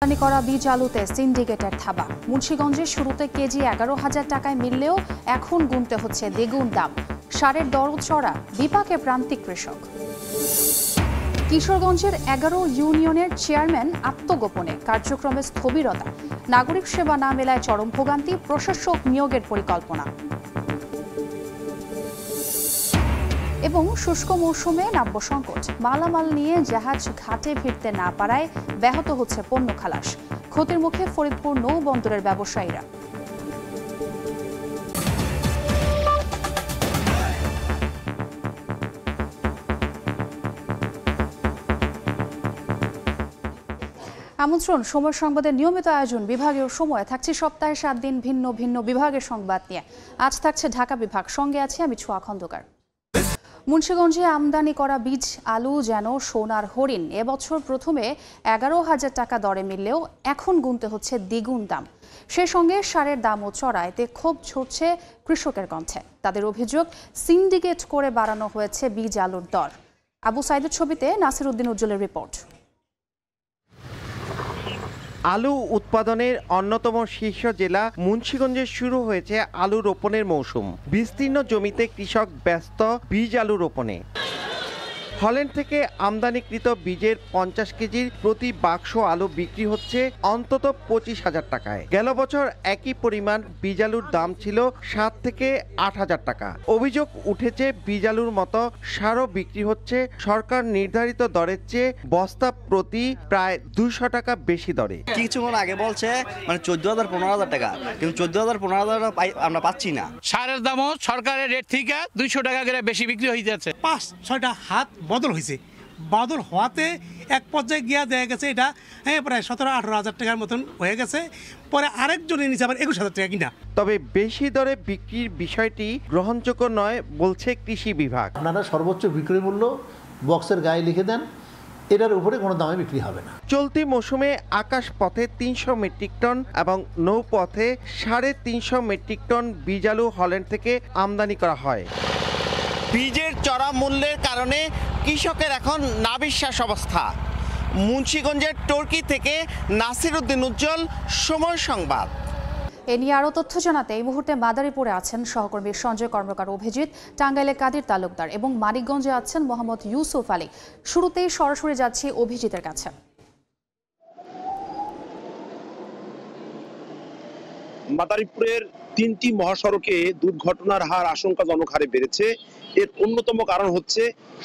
আমদানি করা বীজ আলুতে সিন্ডিকেটের থাবা। মুন্সিগঞ্জে শুরুতে কেজি 11,000 টাকায় মিললেও এখন গুনতে হচ্ছে দ্বিগুণ দাম। সারের দর চড়া, বিপাকে প্রান্তিক কৃষক। কিশোরগঞ্জের 11 ইউনিয়নের চেয়ারম্যান আত্মগোপনে, কার্যক্রমে স্থবিরতা। নাগরিক সেবা না মেলায় চরম ভোগান্তি, প্রশাসক নিয়োগের পরিকল্পনা। এবং শুষ্ক মৌসুমে নাব্য সংকট, মালামাল নিয়ে জাহাজ ঘাটে ভিড়তে না পারায় ব্যাহত হচ্ছে পণ্য খালাস। ক্ষতির মুখে ফরিদপুর নৌবন্দরের ব্যবসায়ীরা। আমন্ত্রণ সময় সংবাদের নিয়মিত আয়োজন বিভাগীয় সময়। থাকছে সপ্তাহে 7 দিন ভিন্ন ভিন্ন বিভাগের সংবাদ নিয়ে। আজ থাকছে ঢাকা বিভাগ, সঙ্গে আছে আমি ছোঁয়া খন্দকার। মুন্সিগঞ্জে আমদানি করা বীজ আলু যেন সোনার হরিণ। এবছর প্রথমে 11,000 টাকা দরে মিললেও এখন গুনতে হচ্ছে দ্বিগুণ দাম। সেই সঙ্গে সারের দামও চড়া, এতে ক্ষোভ ঝরছে কৃষকের কণ্ঠে। তাদের অভিযোগ, সিন্ডিকেট করে বাড়ানো হয়েছে বীজ আলুর দর। আবু সাইদের ছবিতে নাসির উদ্দিন উজ্জ্বলের রিপোর্ট। আলু উৎপাদনের অন্যতম শীর্ষ জেলা মুন্সিগঞ্জে শুরু হয়েছে আলু রোপণের মৌসুম। বিস্তীর্ণ জমিতে কৃষক ব্যস্ত বীজ আলু রোপণে। হল্যান্ড থেকে আমদানিকৃত বীজের 50 কেজির প্রতি বাক্স আলু বিক্রি হচ্ছে অন্তত 25,000 টাকায়। গেল বছর একই পরিমাণ বীজ আলুর দাম ছিল 7 থেকে 8,000 টাকা। অভিযোগ উঠেছে বীজ আলুর মতো সারও বিক্রি হচ্ছে সরকার নির্ধারিত দরের চেয়ে বস্তা প্রতি প্রায় 200 টাকা বেশি দরে। কিছুক্ষণ আগে বলছে 14,000-15,000 টাকা, কিন্তু 14,000-15,000 আমরা পাচ্ছি না। সারের দামও সরকারের রেট থেকে 200 টাকা করে বেশি বিক্রি হয়ে যাচ্ছে। 5-6টা হাত বদল হয়েছে। বদল হওয়াতে এক পর্যায়ে গিয়া দেখা গেছে এটা প্রায় 17-18,000 টাকার মতন হয়ে গেছে। পরে আরেকজনের নিচে আবার 21,000 টাকা কিনা। তবে বেশি দরে বিক্রির বিষয়টি গ্রহণযোগ্য নয় বলছে কৃষি বিভাগ। আপনারা সর্বোচ্চ বিক্রয় মূল্য বক্সের গায়ে লিখে দেন, এটার উপরে কোনো দামে বিক্রি হবে না। চলতি মৌসুমে আকাশ পথে 300 মেট্রিক টন এবং নৌপথে 350 মেট্রিক টন বীজ আলু হল্যান্ড থেকে আমদানি করা হয়। বীজের চড়া মূল্যের কারণে কৃষকের এখন নাবিশ্বাস অবস্থা। মুন্সিগঞ্জের টর্কি থেকে নাসির উদ্দিন উজ্জ্বল, সময় সংবাদ। এ নিয়ে আরও তথ্য জানাতে এই মুহূর্তে মাদারীপুরে আছেন সহকর্মী সঞ্জয় কর্মকার অভিজিৎ, টাঙ্গাইলে কাদির তালুকদার এবং মানিকগঞ্জে আছেন মোহাম্মদ ইউসুফ আলী। শুরুতেই সরাসরি যাচ্ছি অভিজিতের কাছে। মাদারীপুরের 3টি মহাসড়কে দুর্ঘটনার হার আশঙ্কাজনক হারে বেড়েছে। এর অন্যতম কারণ হচ্ছে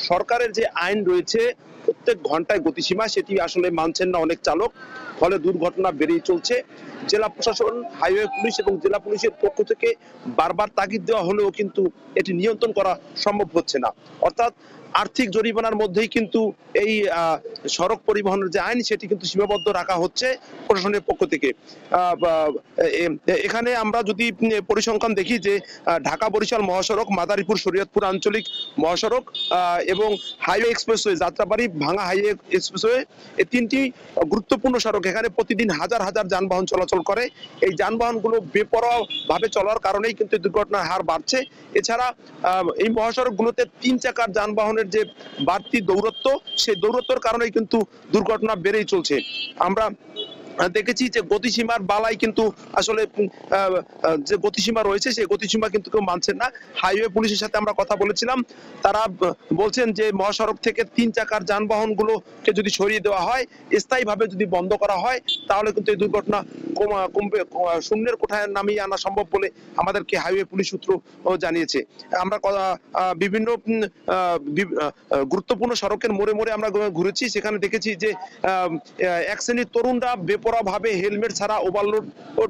সরকারের যে আইন রয়েছে প্রত্যেক ঘন্টায় গতিসীমা, সেটি আসলে মানছেন না অনেক চালক, ফলে দুর্ঘটনা বেড়েই চলছে। জেলা প্রশাসন, হাইওয়ে পুলিশ এবং জেলা পুলিশের পক্ষ থেকে বারবার তাগিদ দেওয়া হলেও কিন্তু এটি নিয়ন্ত্রণ করা সম্ভব হচ্ছে না। অর্থাৎ আর্থিক জরিমানার মধ্যেই কিন্তু এই সড়ক পরিবহনের যে আইন সেটি কিন্তু সীমাবদ্ধ রাখা হচ্ছে প্রশাসনের পক্ষ থেকে। এখানে আমরা যদি পরিসংখ্যান দেখি যে ঢাকা বরিশাল মহাসড়ক, মাদারীপুর শরীয়তপুর আঞ্চলিক মহাসড়ক এবং হাইওয়ে এক্সপ্রেসওয়ে, যাত্রাবাড়ি ভাঙা হাইওয়ে এক্সপ্রেসওয়ে, এই 3টি গুরুত্বপূর্ণ সড়ক। এখানে প্রতিদিন হাজার হাজার যানবাহন চলাচল করে। এই যানবাহনগুলো বেপরোয়া ভাবে চলার কারণেই কিন্তু দুর্ঘটনার হার বাড়ছে। এছাড়া এই মহাসড়কগুলোতে 3 চাকার যানবাহনের যে বাড়তি দৌরত্ব, সেই দৌরত্বের কারণেই কিন্তু দুর্ঘটনা বেড়েই চলছে। আমরা দেখেছি যে গতিসীমার বালাই কিন্তু আসলে যে গতিসীমা রয়েছে সেই গতিসীমা কিন্তু কেউ মানছেন না। হাইওয়ে পুলিশের সাথে আমরা কথা বলেছিলাম, তারা বলছেন যে মহাসড়ক থেকে 3 চাকার যানবাহনগুলোকে যদি সরিয়ে দেওয়া হয়, স্থায়ীভাবে যদি বন্ধ করা হয়, তাহলে কিন্তু এই দুর্ঘটনা কমবে, শূন্যের কোঠায় নামিয়ে আনা সম্ভব বলে আমাদেরকে হাইওয়ে পুলিশ সূত্র জানিয়েছে। আমরা বিভিন্ন গুরুত্বপূর্ণ সড়কের মোড়ে মোড়ে আমরা ঘুরেছি, সেখানে দেখেছি যে এক শ্রেণীর তরুণরা বেপরোয়া ভাবে হেলমেট ছাড়া ওভারলোড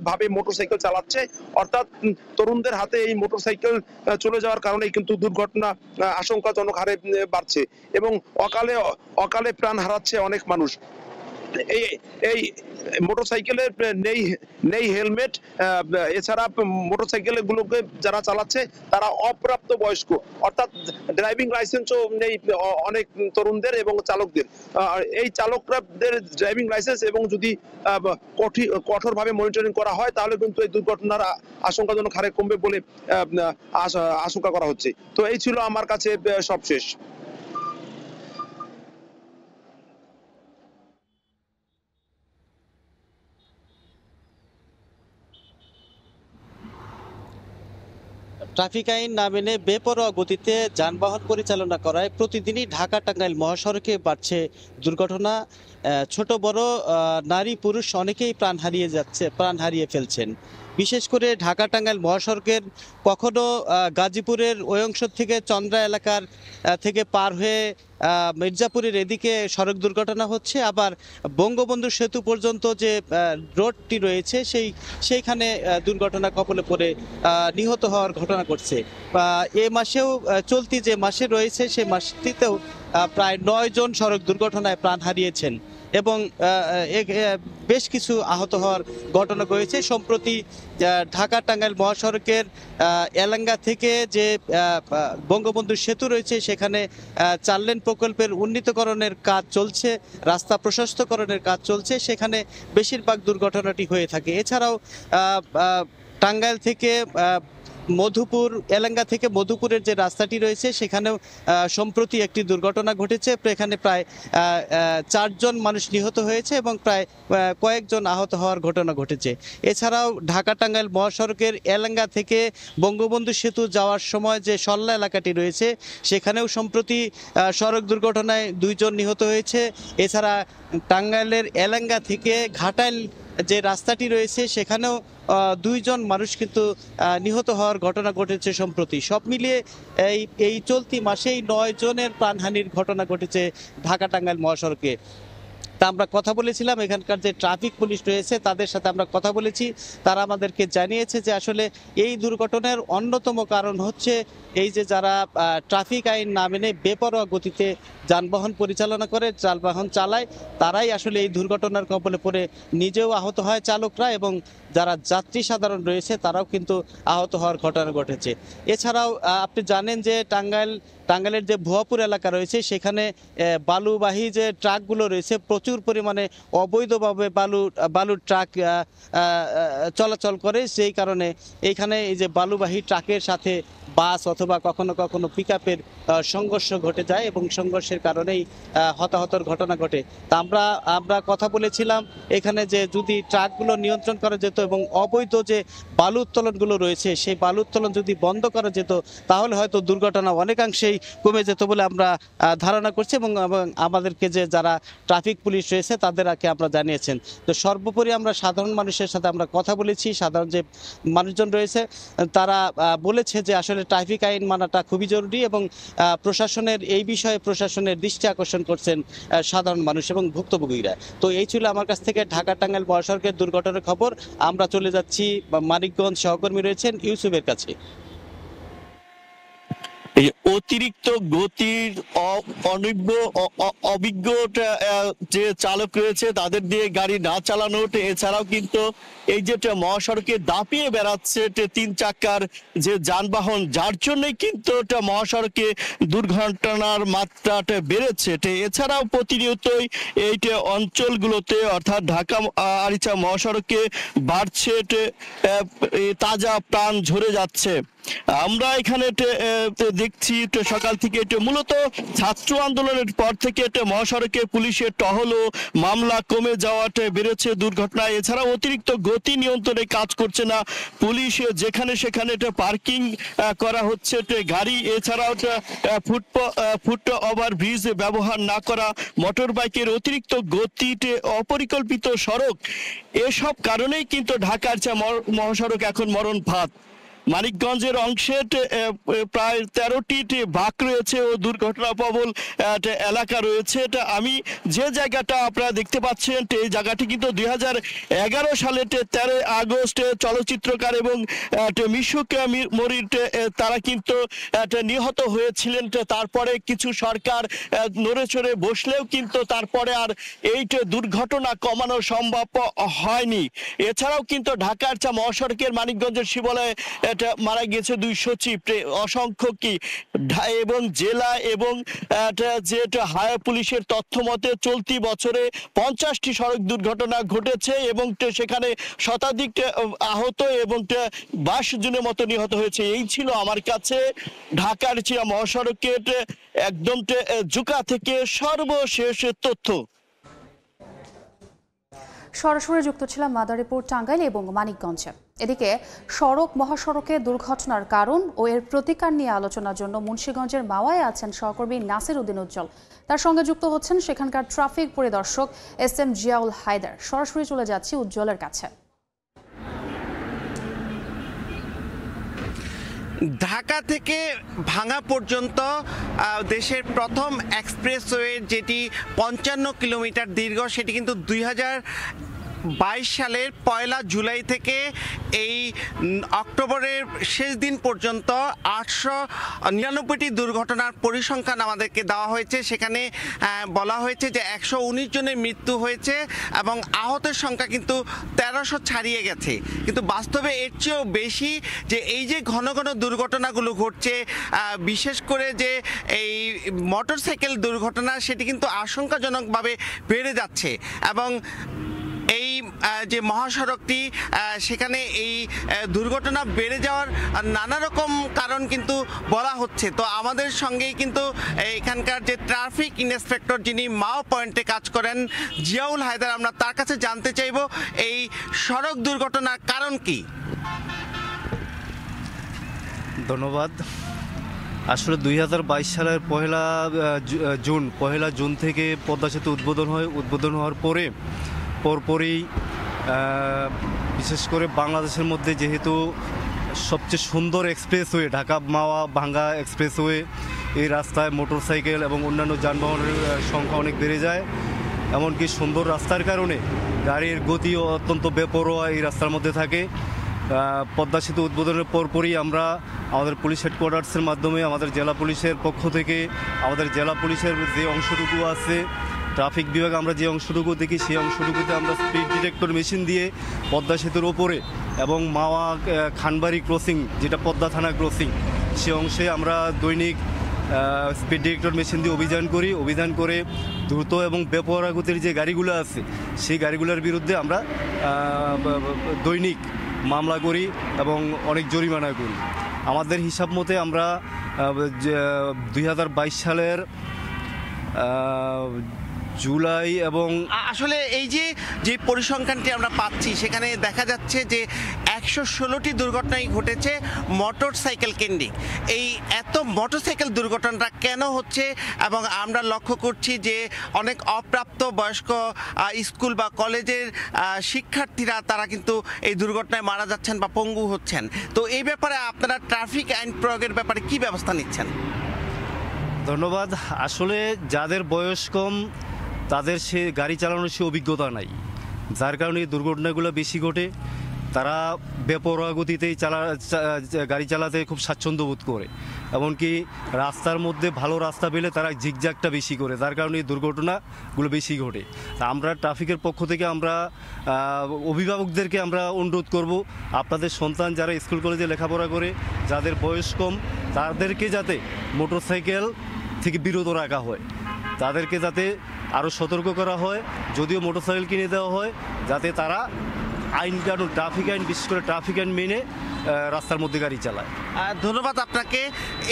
ভাবে মোটরসাইকেল চালাচ্ছে। অর্থাৎ তরুণদের হাতে এই মোটরসাইকেল চলে যাওয়ার কারণে কিন্তু দুর্ঘটনা আশঙ্কাজনক হারে বাড়ছে এবং অকালে প্রাণ হারাচ্ছে অনেক মানুষ। এই মোটরসাইকেলে নেই হেলমেট। এছাড়া মোটরসাইকেল গুলোকে যারা চালাচ্ছে তারা অপ্রাপ্ত বয়স্ক, অর্থাৎ ড্রাইভিং লাইসেন্সও নেই অনেক তরুণদের এবং চালকদের। এই চালকদের ড্রাইভিং লাইসেন্স এবং যদি কঠোরভাবে মনিটরিং করা হয়, তাহলে কিন্তু এই দুর্ঘটনার আশঙ্কাজনক হারে কমবে বলে আশঙ্কা করা হচ্ছে। তো এই ছিল আমার কাছে সবশেষ। ট্রাফিক আইন না মেনে বেপরোয়া গতিতে যানবাহন পরিচালনা করায় প্রতিদিনই ঢাকা টাঙ্গাইল মহাসড়কে বাড়ছে দুর্ঘটনা। ছোট বড় নারী পুরুষ অনেকেই প্রাণ হারিয়ে ফেলছেন। বিশেষ করে ঢাকা টাঙ্গাইল মহাসড়কের কখনো গাজীপুরের ওই অংশ থেকে চন্দ্রা এলাকার থেকে পার হয়ে মির্জাপুরের এদিকে সড়ক দুর্ঘটনা হচ্ছে, আবার বঙ্গবন্ধু সেতু পর্যন্ত যে রোডটি রয়েছে সেইখানে দুর্ঘটনা কবলে পড়ে নিহত হওয়ার ঘটনা ঘটছে। এ মাসেও চলতি যে মাসে রয়েছে সেই মাসটিতেও প্রায় 9 জন সড়ক দুর্ঘটনায় প্রাণ হারিয়েছেন এবং বেশ কিছু আহত হওয়ার ঘটনা ঘটেছে। সম্প্রতি ঢাকা টাঙ্গাইল মহাসড়কের এলাঙ্গা থেকে যে বঙ্গবন্ধু সেতু রয়েছে সেখানে 4 লেন প্রকল্পের উন্নীতকরণের কাজ চলছে, রাস্তা প্রশস্তকরণের কাজ চলছে, সেখানে বেশিরভাগ দুর্ঘটনাটি হয়ে থাকে। এছাড়াও টাঙ্গাইল থেকে মধুপুর এলাঙ্গা থেকে মধুপুরের যে রাস্তাটি রয়েছে সেখানেও সম্প্রতি একটি দুর্ঘটনা ঘটেছে। এখানে প্রায় 4 জন মানুষ নিহত হয়েছে এবং প্রায় কয়েকজন আহত হওয়ার ঘটনা ঘটেছে। এছাড়াও ঢাকা টাঙ্গাইল মহাসড়কের এলাঙ্গা থেকে বঙ্গবন্ধু সেতু যাওয়ার সময় যে সল্লা এলাকাটি রয়েছে সেখানেও সম্প্রতি সড়ক দুর্ঘটনায় 2 জন নিহত হয়েছে। এছাড়া টাঙ্গাইলের এলাঙ্গা থেকে ঘাটাইল যে রাস্তাটি রয়েছে সেখানেও 2 জন মানুষ কিন্তু নিহত হওয়ার ঘটনা ঘটেছে সম্প্রতি। সব মিলিয়ে এই চলতি মাসেই 9 জনের প্রাণহানির ঘটনা ঘটেছে ঢাকা টাঙ্গাইল মহাসড়কে। তা আমরা কথা বলেছিলাম এখানকার যে ট্রাফিক পুলিশ রয়েছে তাদের সাথে আমরা কথা বলেছি, তারা আমাদেরকে জানিয়েছে যে আসলে এই দুর্ঘটনার অন্যতম কারণ হচ্ছে এই যে যারা ট্রাফিক আইন না মেনে বেপরোয়া গতিতে যানবাহন পরিচালনা করে, যানবাহন চালায়, তারাই আসলে এই দুর্ঘটনার কবলে পড়ে নিজেও আহত হয় চালকরা, এবং যারা যাত্রী সাধারণ রয়েছে তারাও কিন্তু আহত হওয়ার ঘটনা ঘটেছে। এছাড়াও আপনি জানেন যে টাঙ্গাইলের যে ভুয়াপুর এলাকা রয়েছে সেখানে বালুবাহী যে ট্রাকগুলো রয়েছে প্রচুর পরিমাণে অবৈধভাবে বালুর ট্রাক চলাচল করে। সেই কারণে এইখানে এই যে বালুবাহী ট্রাকের সাথে বাস অথবা কখনো কখনো পিকআপের সংঘর্ষ ঘটে যায় এবং সংঘর্ষের কারণেই হতাহতের ঘটনা ঘটে। তা আমরা কথা বলেছিলাম এখানে যে যদি ট্রাকগুলো নিয়ন্ত্রণ করা যেত এবং অবৈধ যে বালু উত্তোলনগুলো রয়েছে সেই বালু উত্তোলন যদি বন্ধ করা যেত তাহলে হয়তো দুর্ঘটনা অনেকাংশেই কমে যেত বলে আমরা ধারণা করছি এবং আমাদেরকে যে যারা ট্রাফিক পুলিশ রয়েছে তাদেরকে আমরা জানিয়েছেন। তো সর্বোপরি আমরা সাধারণ মানুষের সাথে আমরা কথা বলেছি, সাধারণ যে মানুষজন রয়েছে তারা বলেছে যে আসলে ট্রাফিক আইন মানাটা খুবই জরুরি এবং প্রশাসনের এই বিষয়ে প্রশাসনের দৃষ্টি আকর্ষণ করছেন সাধারণ মানুষ এবং ভুক্তভোগীরা। তো এই ছিল আমার কাছ থেকে ঢাকা টাঙ্গাইল মহাসড়কের দুর্ঘটনার খবর। আমরা চলে যাচ্ছি মানিকগঞ্জ, সহকর্মী রয়েছেন ইউসুফের কাছে। এই অতিরিক্ত গতির অভিজ্ঞ যে চালক রয়েছে তাদের দিয়ে গাড়ি না চালানো, এছাড়াও কিন্তু এই যে মহাসড়কে দাপিয়ে বেড়াচ্ছে 3 চাকার যে যানবাহন, যার জন্যই কিন্তু মহাসড়কে দুর্ঘটনার মাত্রাটা বেড়েছে। এছাড়াও প্রতিনিয়তই এই অঞ্চলগুলোতে অর্থাৎ ঢাকা আরিচা মহাসড়কে বাড়ছে তাজা প্রাণ ঝরে যাচ্ছে। আমরা এখানে দেখছি সকাল থেকে মূলত ছাত্র আন্দোলনের পর থেকে মহাসড়কে পুলিশের টহল ও মামলা কমে যাওয়াটা বেড়েছে দুর্ঘটনা। এছাড়া অতিরিক্ত গতি নিয়ন্ত্রণে কাজ করছে না পুলিশ, যেখানে সেখানে পার্কিং করা হচ্ছে গাড়ি। এছাড়াও ফুট ওভার ব্রিজ ব্যবহার না করা, মোটর বাইকের অতিরিক্ত গতিতে অপরিকল্পিত সড়ক, এসব কারণেই কিন্তু ঢাকার মহাসড়ক এখন মরণ ফাঁদ। মানিকগঞ্জের অংশে প্রায় 13টি বাঁক রয়েছে ও দুর্ঘটনা প্রবল এলাকা রয়েছে। আমি যে জায়গাটা আপনারা দেখতে পাচ্ছেন এই জায়গাটি কিন্তু 2011 সালে 13 আগস্ট চলচ্চিত্রকার এবং মিশুক মরির তারা কিন্তু নিহত হয়েছিলেন। তারপরে কিছু সরকার নড়ে চড়ে বসলেও কিন্তু তারপরে আর এই দুর্ঘটনা কমানো সম্ভব হয়নি। এছাড়াও কিন্তু ঢাকার মহাসড়কের মানিকগঞ্জের শিবলয়ে মারা গেছে 2 সচিব, অসংখ্য কি এবং জেলা এবং যে হাই পুলিশের তথ্য মতে চলতি বছরে 50টি সড়ক দুর্ঘটনা ঘটেছে এবং সেখানে শতাধিক আহত এবং 22 জনের মতো নিহত হয়েছে। এই ছিল আমার কাছে ঢাকার মহাসড়কের একদম জুকা থেকে সর্বশেষ তথ্য। সরাসরি যুক্ত ছিলাম মাদারীপুর, টাঙ্গাইল এবং মানিকগঞ্জে। এদিকে মহাসড়কে দুর্ঘটনার কারণ ও এর প্রতিকার নিয়ে আলোচনার জন্য মুন্সিগঞ্জের মাওয়ায় আছেন সহকর্মী নাসির উদ্দিন উজ্জ্বল। তার সঙ্গে যুক্ত হচ্ছেন সেখানকার ট্রাফিক পরিদর্শক SM জিয়াউল হায়দার। সরাসরি চলে যাচ্ছি উজ্জ্বলের কাছে। ঢাকা থেকে ভাঙা পর্যন্ত দেশের প্রথম এক্সপ্রেসওয়ে যেটি 55 কিলোমিটার দীর্ঘ, সেটি কিন্তু 2022 সালের 1 জুলাই থেকে এই অক্টোবরের শেষ দিন পর্যন্ত 899টি দুর্ঘটনার পরিসংখ্যান আমাদেরকে দেওয়া হয়েছে। সেখানে বলা হয়েছে যে 119 জনের মৃত্যু হয়েছে এবং আহতের সংখ্যা কিন্তু 1300 ছাড়িয়ে গেছে। কিন্তু বাস্তবে এর চেয়েও বেশি যে এই যে ঘন ঘন দুর্ঘটনাগুলো ঘটছে, বিশেষ করে যে এই মোটরসাইকেল দুর্ঘটনা, সেটি কিন্তু আশঙ্কাজনকভাবে বেড়ে যাচ্ছে এবং এই যে মহাসড়কটি সেখানে এই দুর্ঘটনা বেড়ে যাওয়ার নানা রকম কারণ কিন্তু বলা হচ্ছে। তো আমাদের সঙ্গেই কিন্তু এখানকার যে ট্রাফিক ইন্সপেক্টর যিনি মাও পয়েন্টে কাজ করেন, জিয়াউল হায়দার, আমরা তার কাছে জানতে চাইব এই সড়ক দুর্ঘটনার কারণ কি। ধন্যবাদ। আসলে 2022 সালের 1 জুন থেকে পদ্মা সেতু উদ্বোধন হওয়ার পরপরই বিশেষ করে বাংলাদেশের মধ্যে যেহেতু সবচেয়ে সুন্দর এক্সপ্রেসওয়ে ঢাকা মাওয়া ভাঙ্গা এক্সপ্রেসওয়ে, এই রাস্তায় মোটরসাইকেল এবং অন্যান্য যানবাহনের সংখ্যা অনেক বেড়ে যায়। এমনকি সুন্দর রাস্তার কারণে গাড়ির গতিও অত্যন্ত বেপরোয়া এই রাস্তার মধ্যে থাকে। পদ্মা সেতু উদ্বোধনের পরপরই আমরা আমাদের পুলিশ হেডকোয়ার্টার্সের মাধ্যমে আমাদের জেলা পুলিশের পক্ষ থেকে আমাদের জেলা পুলিশের যে অংশটুকু আছে ট্রাফিক বিভাগ, আমরা যে অংশটুকু দেখি সেই অংশটুকুতে আমরা স্পিড ডিটেক্টর মেশিন দিয়ে পদ্মা সেতুর ওপরে এবং মাওয়া খানবাড়ি ক্রসিং, যেটা পদ্মা থানা ক্রসিং, সে অংশে আমরা দৈনিক স্পিড ডিটেক্টর মেশিন দিয়ে অভিযান করে দ্রুত এবং বেপরোয়া গতির যে গাড়িগুলো আছে সেই গাড়িগুলোর বিরুদ্ধে আমরা দৈনিক মামলা করি এবং অনেক জরিমানা করি। আমাদের হিসাব মতে আমরা 2022 সালের জুলাই এবং আসলে এই যে পরিসংখ্যানটি আমরা পাচ্ছি সেখানে দেখা যাচ্ছে যে 116টি দুর্ঘটনাই ঘটেছে মোটরসাইকেল কেন্দ্রিক। এই এত মোটরসাইকেল দুর্ঘটনাটা কেন হচ্ছে? এবং আমরা লক্ষ্য করছি যে অনেক অপ্রাপ্ত বয়স্ক স্কুল বা কলেজের শিক্ষার্থীরা তারা কিন্তু এই দুর্ঘটনায় মারা যাচ্ছেন বা পঙ্গু হচ্ছেন। তো এই ব্যাপারে আপনারা ট্রাফিক আইন প্রয়োগের ব্যাপারে কি ব্যবস্থা নিচ্ছেন? ধন্যবাদ। আসলে যাদের বয়স কম তাদের সে গাড়ি চালানোর সে অভিজ্ঞতা নাই, যার কারণে এই দুর্ঘটনাগুলো বেশি ঘটে। তারা বেপরোয়া গতিতেই গাড়ি চালাতে খুব স্বাচ্ছন্দ্য বোধ করে, এমনকি রাস্তার মধ্যে ভালো রাস্তা পেলে তারা জিগজ্যাগটা বেশি করে, যার কারণে এই দুর্ঘটনাগুলো বেশি ঘটে। আমরা ট্রাফিকের পক্ষ থেকে আমরা অভিভাবকদেরকে আমরা অনুরোধ করব, আপনাদের সন্তান যারা স্কুল কলেজে লেখাপড়া করে, যাদের বয়স কম, তাদেরকে যাতে মোটরসাইকেল থেকে বিরত রাখা হয়, তাদেরকে যাতে আরও সতর্ক করা হয়, যদিও মোটরসাইকেল কিনে দেওয়া হয়, যাতে তারা আইন কানুন, ট্রাফিক আইন, বিশেষ করে ট্রাফিক আইন মেনে রাস্তার মধ্যে গাড়ি চালায়। ধন্যবাদ আপনাকে।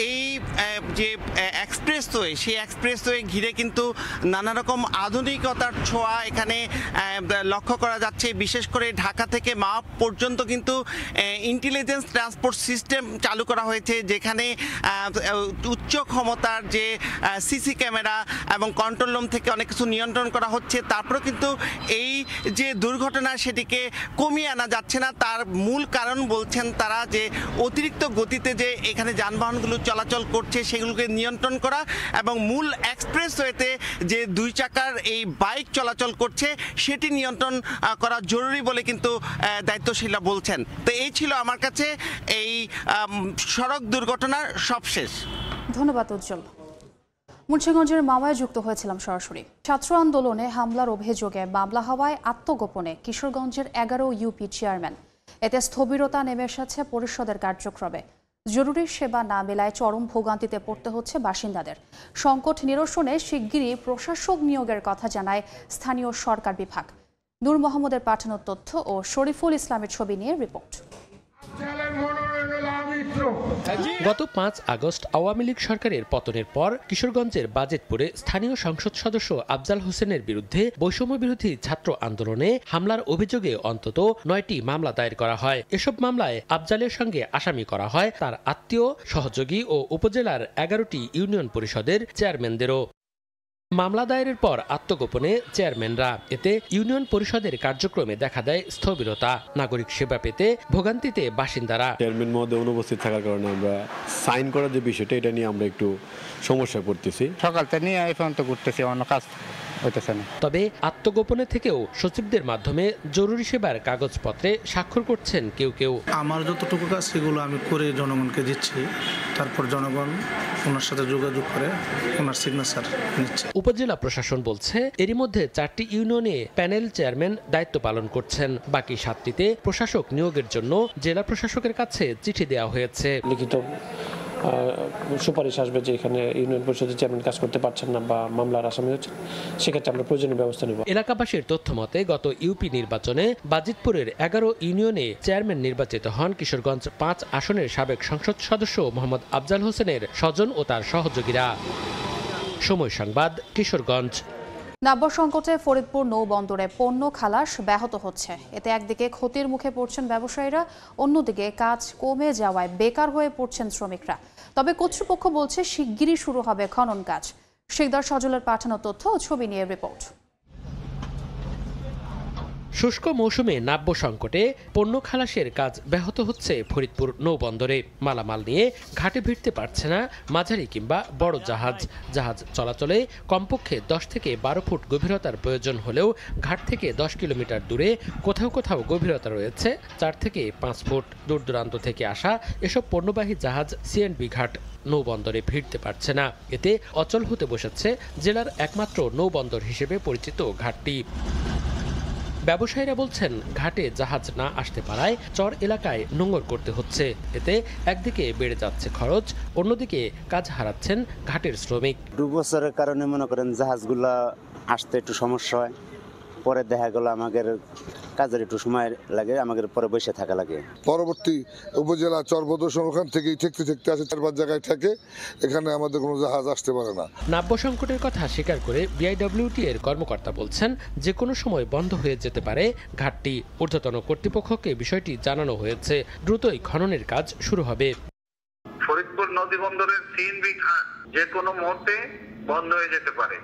এই যে এক্সপ্রেসওয়ে, সেই এক্সপ্রেসওয়ে ঘিরে কিন্তু নানা রকম আধুনিকতার ছোঁয়া এখানে লক্ষ্য করা যাচ্ছে। বিশেষ করে ঢাকা থেকে মাওয়া পর্যন্ত কিন্তু ইন্টেলিজেন্স ট্রান্সপোর্ট সিস্টেম চালু করা হয়েছে, যেখানে উচ্চ ক্ষমতার যে সিসি ক্যামেরা এবং কন্ট্রোল রুম থেকে অনেক কিছু নিয়ন্ত্রণ করা হচ্ছে। তারপরেও কিন্তু এই যে দুর্ঘটনা সেটিকে কমিয়ে আনা যাচ্ছে না। তার মূল কারণ বলছেন তারা যে অতিরিক্ত গতিতে যে এখানে যানবাহনগুলো চলাচল করছে সেগুলোকে নিয়ন্ত্রণ করা এবং মূল এক্সপ্রেসওয়েতে যে 2 চাকার এই বাইক চলাচল করছে সেটি নিয়ন্ত্রণ করা জরুরি বলে কিন্তু দায়িত্বশীলরা বলছেন। তো এই ছিল আমার কাছে এই সড়ক দুর্ঘটনার সবশেষ। ধন্যবাদ উজ্জ্বল। মুন্সিগঞ্জের মাওয়ায় যুক্ত হয়েছিলাম সরাসরি। ছাত্র আন্দোলনে হামলার অভিযোগে মামলা হওয়ায় আত্মগোপনে কিশোরগঞ্জের 11 ইউপি চেয়ারম্যান। এতে স্থবিরতা নেমে এসেছে পরিষদের কার্যক্রমে। জরুরি সেবা না মেলায় চরম ভোগান্তিতে পড়তে হচ্ছে বাসিন্দাদের। সংকট নিরসনে শিগগিরই প্রশাসক নিয়োগের কথা জানায় স্থানীয় সরকার বিভাগ। নূর মোহাম্মদের পাঠানো তথ্য ও শরীফুল ইসলামের ছবি নিয়ে রিপোর্ট। গত 5 আগস্ট আওয়ামী লীগ সরকারের পতনের পর কিশোরগঞ্জের বাজেটপুরে স্থানীয় সংসদ সদস্য আফজাল হোসেনের বিরুদ্ধে বৈষম্য বিরোধী ছাত্র আন্দোলনে হামলার অভিযোগে অন্তত 9টি মামলা দায়ের করা হয়। এসব মামলায় আফজালের সঙ্গে আসামি করা হয় তার আত্মীয়, সহযোগী ও উপজেলার 11টি ইউনিয়ন পরিষদের চেয়ারম্যানদেরও। মামলা দায়েরের পর আত্মগোপনে চেয়ারম্যানরা, এতে ইউনিয়ন পরিষদের কার্যক্রমে দেখা দেয় স্থবিরতা। নাগরিক সেবা পেতে ভোগান্তিতে বাসিন্দারা। চেয়ারম্যান মহোদয় অনুপস্থিত থাকার কারণে আমরা সাইন করার যে বিষয়টা, এটা নিয়ে আমরা একটু সমস্যা পড়তেছি। সকালতে নিয়ে এই পর্যন্ত করতেছি, অন্য কাজ হইতেছে না। তবে আত্মগোপনে থেকেও সচিবদের মাধ্যমে জরুরি সেবার কাগজপত্রে স্বাক্ষর করছেন কেউ কেউ। আমার যতটুকু কাজ সেগুলো আমি করে জনগণকে দিচ্ছি, তারপর জনগণ ওনার সাথে যোগাযোগ করে ওনার সিগনেচার নিচ্ছে। উপজেলা প্রশাসন বলছে এরই মধ্যে 4টি ইউনিয়নে প্যানেল চেয়ারম্যান দায়িত্ব পালন করছেন। বাকি 7টিতে প্রশাসক নিয়োগের জন্য জেলা প্রশাসকের কাছে চিঠি দেওয়া হয়েছে। লিখিত সুপারিশ আসবে যে এখানে ইউনিয়ন পরিষদের চেয়ারম্যান কাজ করতে পারছেন না বা মামলার আসামি হচ্ছে, সেক্ষেত্রে আমরা প্রয়োজনীয় ব্যবস্থা নেব। এলাকাবাসীর তথ্য মতে গত ইউপি নির্বাচনে বাজিতপুরের 11 ইউনিয়নে চেয়ারম্যান নির্বাচিত হন কিশোরগঞ্জ 5 আসনের সাবেক সংসদ সদস্য মোহাম্মদ আফজাল হোসেনের স্বজন ও তার সহযোগীরা। সময় সংবাদ, কিশোরগঞ্জ। নাব্য সংকটে ফরিদপুর নৌবন্দরে পণ্য খালাস ব্যাহত হচ্ছে। এতে একদিকে ক্ষতির মুখে পড়ছেন ব্যবসায়ীরা, অন্যদিকে কাজ কমে যাওয়ায় বেকার হয়ে পড়ছেন শ্রমিকরা। তবে কর্তৃপক্ষ বলছে শিগগিরই শুরু হবে খনন কাজ। শিকদার সজলের পাঠানো তথ্য ও ছবি নিয়ে রিপোর্ট। শুষ্ক মৌসুমে নাব্য সংকটে পণ্য খালাসের কাজ ব্যাহত হচ্ছে ফরিদপুর নৌবন্দরে। মালামাল নিয়ে ঘাটে ভিড়তে পারছে না মাঝারি কিংবা বড় জাহাজ। জাহাজ চলাচলে কমপক্ষে 10 থেকে 12 ফুট গভীরতার প্রয়োজন হলেও ঘাট থেকে 10 কিলোমিটার দূরে কোথাও কোথাও গভীরতা রয়েছে 4 থেকে 5 ফুট। দূর দূরান্ত থেকে আসা এসব পণ্যবাহী জাহাজ সিএনবি ঘাট নৌবন্দরে ভিড়তে পারছে না। এতে অচল হতে বসেছে জেলার একমাত্র নৌবন্দর হিসেবে পরিচিত ঘাটটি। ব্যবসায়ীরা বলছেন ঘাটে জাহাজ না আসতে পারায় চর এলাকায় নোঙর করতে হচ্ছে। এতে একদিকে বেড়ে যাচ্ছে খরচ, অন্যদিকে কাজ হারাচ্ছেন ঘাটের শ্রমিক। ডুবোচরের কারণে মনে করেন জাহাজগুলা আসতে একটু সমস্যা হয়, পরে দেখা গেল আমাদের কাজের একটু সময় লাগে, আমাদের পরে বসে থাকা লাগে। পরবর্তী উপজেলা চরবদর্শন ওখান থেকেই ঠেকতে আসে, 4-5 জায়গায় থাকে, এখানে আমাদের কোনো জাহাজ আসতে পারে না। নাব্য সংকটের কথা স্বীকার করে বিআইডব্লিউটি এর কর্মকর্তা বলছেন যে কোনো সময় বন্ধ হয়ে যেতে পারে ঘাটটি। ঊর্ধ্বতন কর্তৃপক্ষকে বিষয়টি জানানো হয়েছে, দ্রুতই খননের কাজ শুরু হবে। ফরিদপুর নদী বন্দরের সিএনবি ঘাট যে কোনো মুহূর্তে বন্ধ হয়ে যেতে পারে।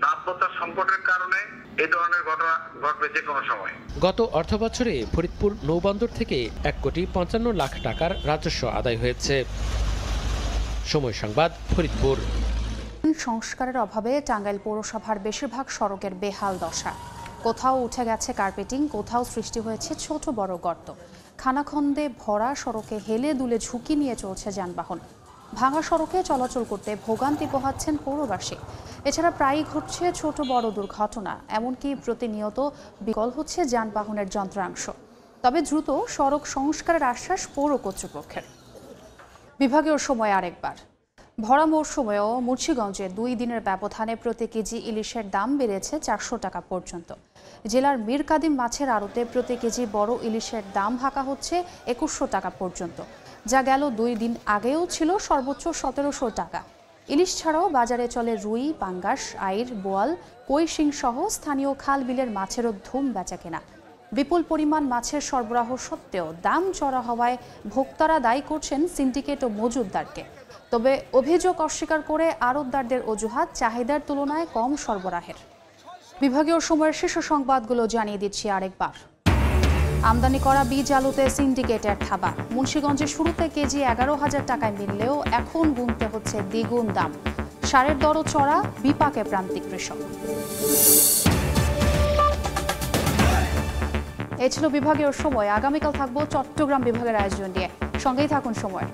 নাব্যতার সংকটের কারণে এই ধরনের ঘটনা ঘটবে যে কোনো সময়। গত অর্থবছরে ফরিদপুর নৌবন্দর থেকে 1,55,00,000 টাকার রাজস্ব আদায় হয়েছে। সময় সংবাদ, ফরিদপুর। সংস্কারের অভাবে টাঙ্গাইল পৌরসভার বেশিরভাগ সড়কের বেহাল দশা। কোথাও উঠে গেছে কার্পেটিং, কোথাও সৃষ্টি হয়েছে ছোট বড় গর্ত। খানাখন্দে ভরা সড়কে হেলে দুলে ঝুঁকি নিয়ে চলছে যানবাহন। ভাঙা সড়কে চলাচল করতে ভোগান্তি পোহাচ্ছেন পৌরবাসী। এছাড়া প্রায়ই ঘটছে ছোট বড় দুর্ঘটনা, এমনকি প্রতিনিয়ত বিকল হচ্ছে যানবাহনের যন্ত্রাংশ। তবে দ্রুত সড়ক সংস্কারের আশ্বাস পৌর কর্তৃপক্ষের। বিভাগীয় সময় আরেকবার। ভরা মৌসুমেও মুন্সিগঞ্জে 2 দিনের ব্যবধানে প্রতি কেজি ইলিশের দাম বেড়েছে 400 টাকা পর্যন্ত। জেলার মীর কাদিম মাছের আড়তে প্রতি কেজি বড় ইলিশের দাম হাঁকা হচ্ছে 2100 টাকা পর্যন্ত, যা গেল 2 দিন আগেও ছিল সর্বোচ্চ 1700 টাকা। ইলিশ ছাড়াও বাজারে চলে রুই, পাঙ্গাস, আইর, বোয়াল, কই শিং সহ স্থানীয় খাল বিলের মাছেরও ধুম বেচাকেনা। বিপুল পরিমাণ মাছের সরবরাহ সত্ত্বেও দাম চড়া হওয়ায় ভোক্তারা দায়ী করছেন সিন্ডিকেট ও মজুতদারকে। তবে অভিযোগ অস্বীকার করে আড়তদারদের অজুহাত চাহিদার তুলনায় কম সরবরাহের। বিভাগীয় সময়ের শীর্ষ সংবাদগুলো জানিয়ে দিচ্ছি আরেকবার। আমদানি করা বীজ আলুতে সিন্ডিকেটের থাবা। মুন্সিগঞ্জে শুরুতে কেজি 11,000 টাকায় মিললেও এখন গুনতে হচ্ছে দ্বিগুণ দাম। সারের দরও চড়া, বিপাকে প্রান্তিক কৃষক। এই ছিল বিভাগীয় সময়। আগামীকাল থাকবো চট্টগ্রাম বিভাগের আয়োজন নিয়ে। সঙ্গেই থাকুন সময়।